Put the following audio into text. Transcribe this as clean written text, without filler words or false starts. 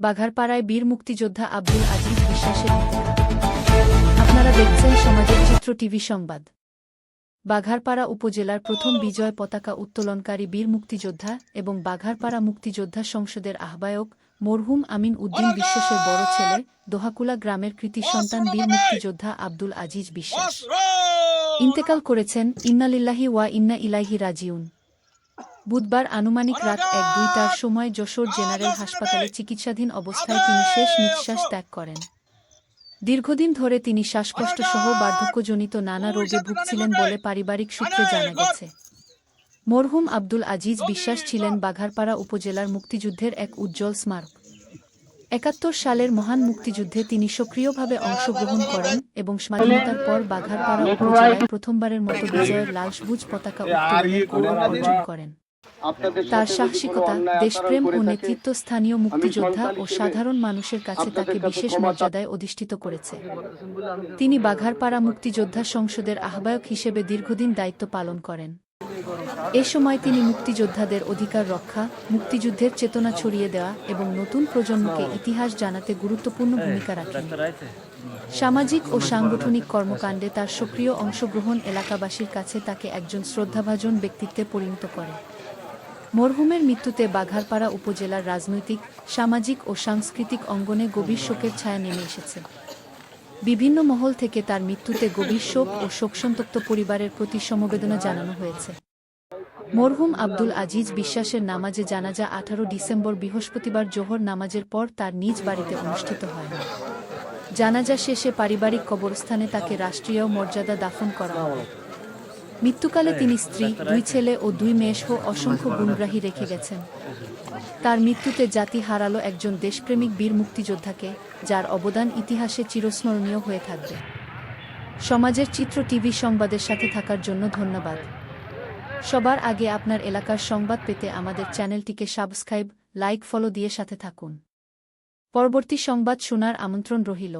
বাঘারপাড়ায় বীর মুক্তিযোদ্ধা আব্দুল আজিজ বিশ্বাসের ইন্তেকাল। আপনারা দেখছেন সমাজের চিত্র টিভি সংবাদ। বাঘারপাড়া উপজেলার প্রথম বিজয় পতাকা উত্তোলনকারী বীর মুক্তিযোদ্ধা এবং বাঘারপাড়া মুক্তিযোদ্ধা সংসদের আহ্বায়ক মরহুম আমিন উদ্দিন বিশ্বাসের বড় ছেলে দোহাকুলা গ্রামের কৃতি সন্তান বীর মুক্তিযোদ্ধা আব্দুল আজিজ বিশ্বাস ইন্তেকাল করেছেন। ইন্নালিল্লাহি ওয়া ইন্না ইলাইহি রাজিউন। বুধবার আনুমানিক রাত ১-২টার সময় যশোর জেনারেল হাসপাতালে চিকিৎসাধীন অবস্থায় তিনি শেষ নিঃশ্বাস ত্যাগ করেন। দীর্ঘদিন ধরে তিনি শ্বাসকষ্টসহ বার্ধক্যজনিত নানা রোগে ভুগছিলেন বলে পারিবারিক সূত্রে জানা গেছে। মরহুম আব্দুল আজিজ বিশ্বাস ছিলেন বাঘারপাড়া উপজেলার মুক্তিযুদ্ধের এক উজ্জ্বল স্মারক। ৭১ সালের মহান মুক্তিযুদ্ধে তিনি সক্রিয়ভাবে অংশগ্রহণ করেন এবং স্বাধীনতার পর বাঘারপাড়া উপজেলায় প্রথমবারের মতো বিজয়ের লাল সবুজ পতাকা উত্তোলনের গৌরব অর্জন করেন। তার সাহসিকতা, দেশপ্রেম ও নেতৃত্ব স্থানীয় মুক্তিযোদ্ধা ও সাধারণ মানুষের কাছে তাকে বিশেষ মর্যাদায় অধিষ্ঠিত করেছে। তিনি বাঘারপাড়া মুক্তিযোদ্ধা সংসদের আহ্বায়ক হিসেবে দীর্ঘদিন দায়িত্ব পালন করেন। এ সময় তিনি মুক্তিযোদ্ধাদের অধিকার রক্ষা, মুক্তিযুদ্ধের চেতনা ছড়িয়ে দেওয়া এবং নতুন প্রজন্মকে ইতিহাস জানাতে গুরুত্বপূর্ণ ভূমিকা রাখেন। সামাজিক ও সাংগঠনিক কর্মকাণ্ডে তার সক্রিয় অংশগ্রহণ এলাকাবাসীর কাছে তাকে একজন শ্রদ্ধাভাজন ব্যক্তিত্বে পরিণত করে। মরহুমের মৃত্যুতে বাঘারপাড়া উপজেলার রাজনৈতিক, সামাজিক ও সাংস্কৃতিক অঙ্গনে গভীর শোকের ছায়া নেমে এসেছে। বিভিন্ন মহল থেকে তার মৃত্যুতে গভীর শোক ও শোকসন্তপ্ত পরিবারের প্রতি সমবেদনা জানানো হয়েছে। মরহুম আব্দুল আজিজ বিশ্বাসের নামাজে জানাজা ১৮ ডিসেম্বর বৃহস্পতিবার জোহর নামাজের পর তার নিজ বাড়িতে অনুষ্ঠিত হয়। জানাজা শেষে পারিবারিক কবরস্থানে তাকে রাষ্ট্রীয় মর্যাদা দাফন করা হয়। মৃত্যুকালে তিনি স্ত্রী, ২ ছেলে ও ২ মেয়েসহ অসংখ্য গুণগ্রাহী রেখে গেছেন। তার মৃত্যুতে জাতি হারালো একজন দেশপ্রেমিক বীর মুক্তিযোদ্ধাকে, যার অবদান ইতিহাসে চিরস্মরণীয় হয়ে থাকবে। সমাজের চিত্র টিভি সংবাদের সাথে থাকার জন্য ধন্যবাদ। সবার আগে আপনার এলাকার সংবাদ পেতে আমাদের চ্যানেলটিকে সাবস্ক্রাইব, লাইক, ফলো দিয়ে সাথে থাকুন। পরবর্তী সংবাদ শোনার আমন্ত্রণ রহিল।